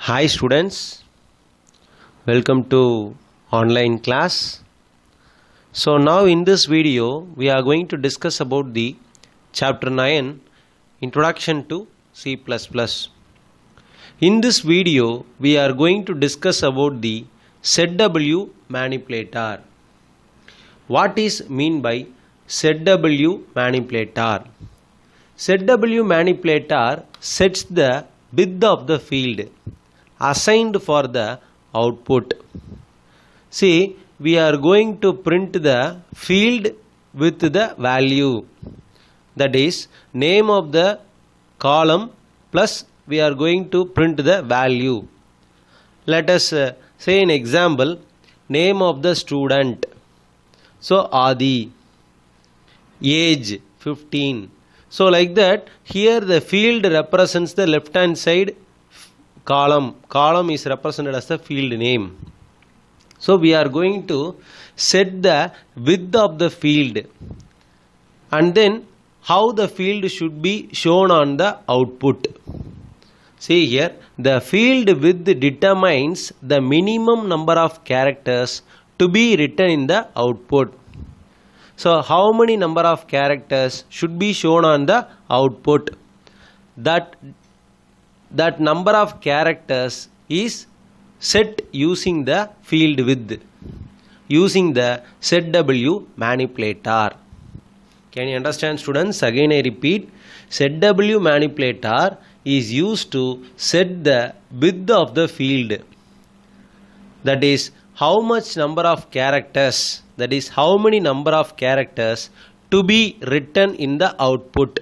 Hi students, welcome to online class. So now in this video we are going to discuss about the chapter 9 Introduction to C++. In this video we are going to discuss about the ZW manipulator. What is mean by ZW manipulator? ZW manipulator sets the width of the field assigned for the output. See, we are going to print the field with the value, that is name of the column plus we are going to print the value. Let us say an example, name of the student, so Adi, age 15. So like that, here the field represents the left hand side column is represented as the field name. So we are going to set the width of the field and then how the field should be shown on the output. See here, the field width determines the minimum number of characters to be written in the output. So how many number of characters should be shown on the output? That number of characters is set using the field width, using the ZW manipulator. Can you understand students? Again I repeat, ZW manipulator is used to set the width of the field. That is how much number of characters, that is how many number of characters to be written in the output.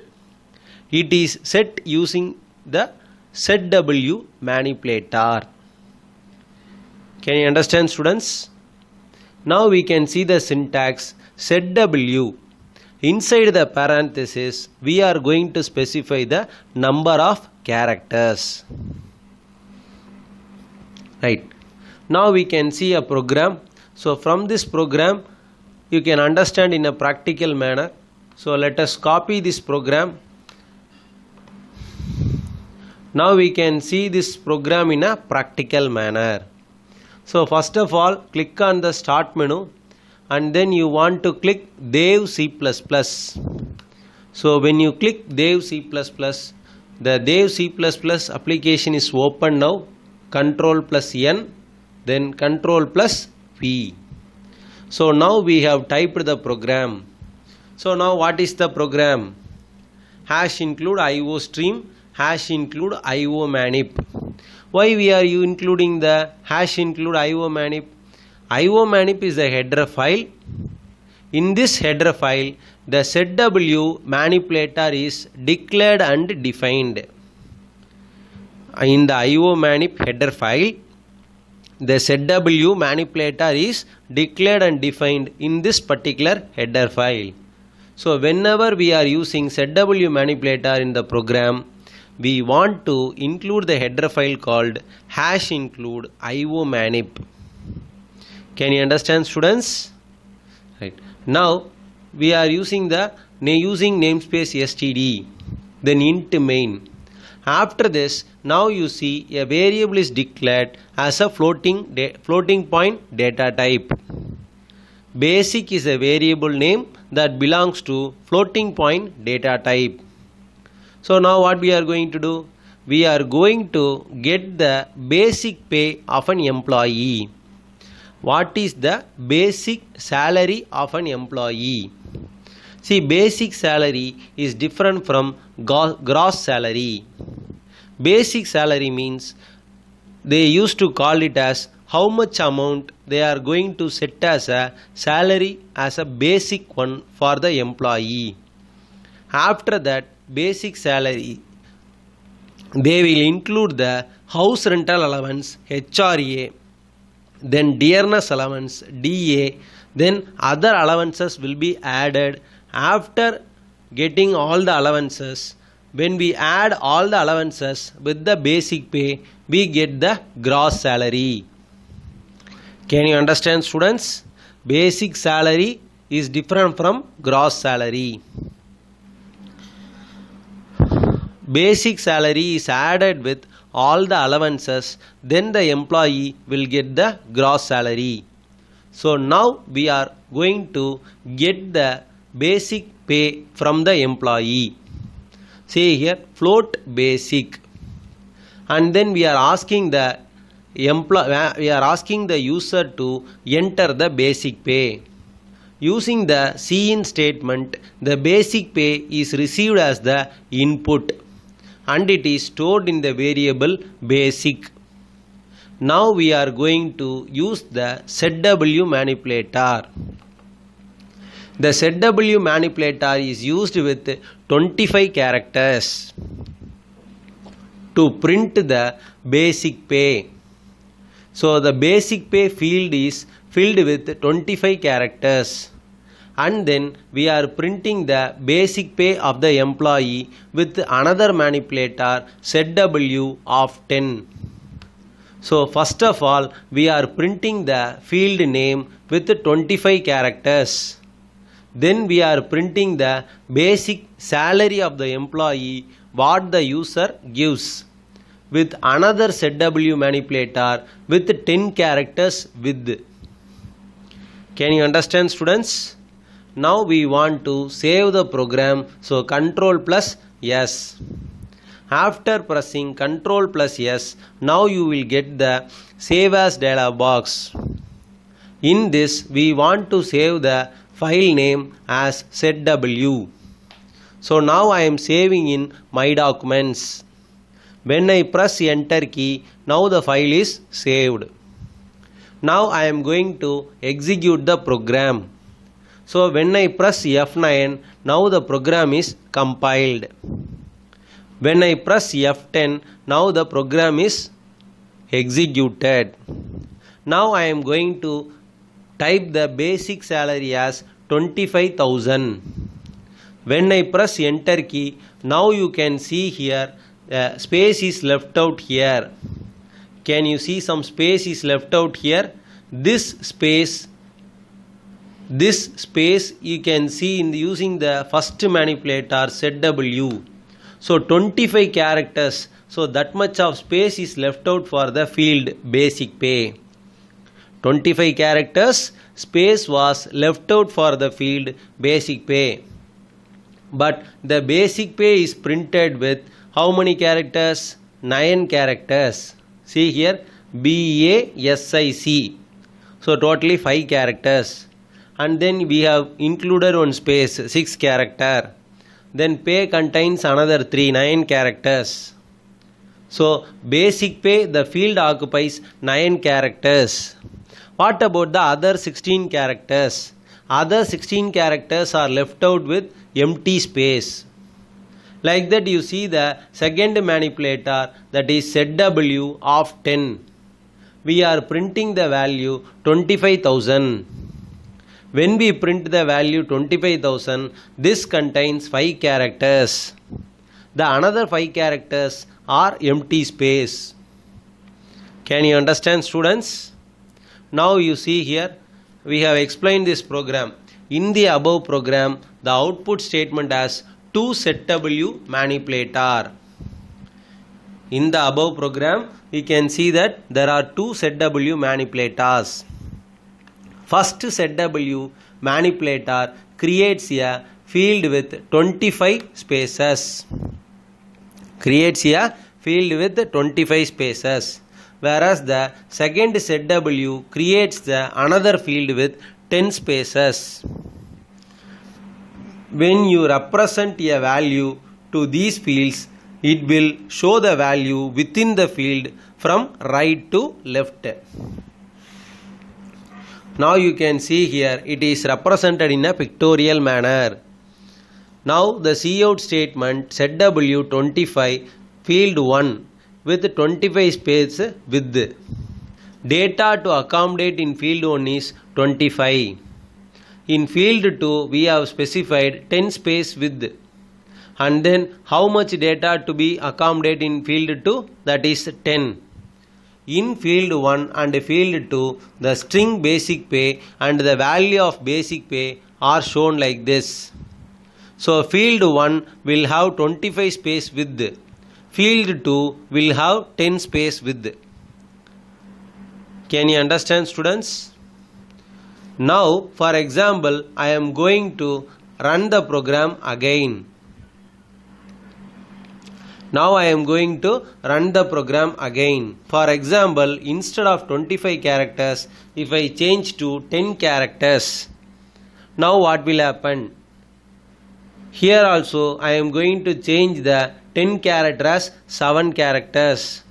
It is set using the ZW manipulator. Can you understand students? Now we can see the syntax ZW. Inside the parenthesis we are going to specify the number of characters. Right. Now we can see a program. So from this program you can understand in a practical manner. So let us copy this program. Now we can see this program in a practical manner. So first of all, click on the start menu and then you want to click Dev C++. So when you click Dev C++, the Dev C++ application is open now. Control plus N, then Control plus V. So now we have typed the program. So now what is the program? Hash include IO stream, hash include IO manip. Why we are including the hash include IO manip? IO manip is a header file. In this header file, the ZW manipulator is declared and defined. In the IO manip header file, the ZW manipulator is declared and defined in this particular header file. So whenever we are using ZW manipulator in the program, we want to include the header file called hash include IO manip. Can you understand students? Right. Now we are using namespace std, then int main. After this, now you see a variable is declared as a floating point data type. Basic is a variable name that belongs to floating point data type. So now what we are going to do? We are going to get the basic pay of an employee. What is the basic salary of an employee? See, basic salary is different from gross salary. Basic salary means they used to call it as how much amount they are going to set as a salary as a basic one for the employee. After that basic salary, they will include the house rental allowance HRA, then dearness allowance DA, then other allowances will be added. After getting all the allowances, when we add all the allowances with the basic pay, we get the gross salary. Can you understand students? Basic salary is different from gross salary. Basic salary is added with all the allowances, then the employee will get the gross salary. So now we are going to get the basic pay from the employee. See here, float basic, and then we are asking the user to enter the basic pay. Using the cin statement, the basic pay is received as the input and it is stored in the variable basic. Now we are going to use the setW manipulator. The setW manipulator is used with 25 characters to print the basic pay. So the basic pay field is filled with 25 characters, and then we are printing the basic pay of the employee with another manipulator setW of 10. So first of all, we are printing the field name with 25 characters. Then we are printing the basic salary of the employee what the user gives with another setW manipulator with 10 characters with. Can you understand, students? Now we want to save the program, so Control plus S. After pressing Control plus S, now you will get the Save As dialog box. In this, we want to save the file name as setW. So now I am saving in My Documents. When I press Enter key, now the file is saved. Now I am going to execute the program. So when I press F9, now the program is compiled. When I press F10, now the program is executed. Now I am going to type the basic salary as 25,000. When I press Enter key, now you can see here space is left out here. Can you see some space is left out here? This space you can see in using the first manipulator setW. So 25 characters, so that much of space is left out for the field basic pay. 25 characters space was left out for the field basic pay. But the basic pay is printed with how many characters? 9 characters. See here, BASIC. So totally 5 characters. And then we have included one space, 6 character. Then pay contains another 9 characters. So basic pay, the field occupies 9 characters. What about the other 16 characters? Other 16 characters are left out with empty space. Like that you see the second manipulator, that is setW of 10. We are printing the value 25,000. When we print the value 25,000, this contains 5 characters. The another 5 characters are empty space. Can you understand, students? Now you see here, we have explained this program. In the above program, the output statement has 2 setW manipulator. In the above program, we can see that there are 2 setW manipulators. First setW manipulator creates a field with 25 spaces. Creates a field with 25 spaces. Whereas the second setW creates another field with 10 spaces. When you represent a value to these fields, it will show the value within the field from right to left. Now you can see here it is represented in a pictorial manner. Now the cout statement setW 25 field 1 with 25 space width. Data to accommodate in field 1 is 25. In field 2 we have specified 10 space width. And then how much data to be accommodated in field 2? That is 10. In field 1 and field 2, the string basic pay and the value of basic pay are shown like this. So field 1 will have 25 space width. field 2 will have 10 space width. Can you understand, students? Now, for example, I am going to run the program again. Now I am going to run the program again. For example, instead of 25 characters, if I change to 10 characters, now what will happen? Here also I am going to change the 10 character as 7 characters.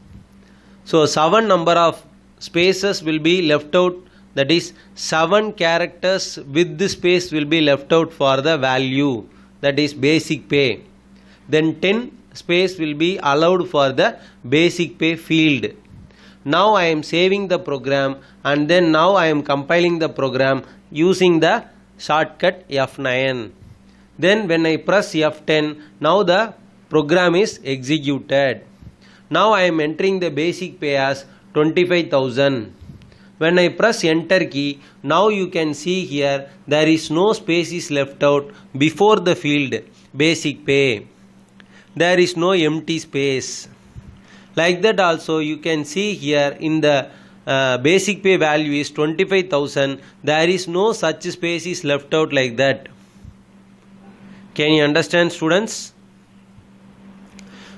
So 7 number of spaces will be left out, that is 7 characters with the space will be left out for the value, that is basic pay. Then 10 space will be allowed for the basic pay field. Now I am saving the program and then now I am compiling the program using the shortcut F9. Then when I press F10, now the program is executed. Now I am entering the basic pay as 25,000. When I press enter key, now you can see here there is no spaces left out before the field basic pay. There is no empty space. Like that also you can see here in the basic pay value is 25,000. There is no such spaces left out like that. Can you understand, students?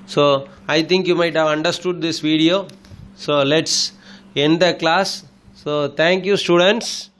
So I think you might have understood this video. So let's end the class. So thank you, students.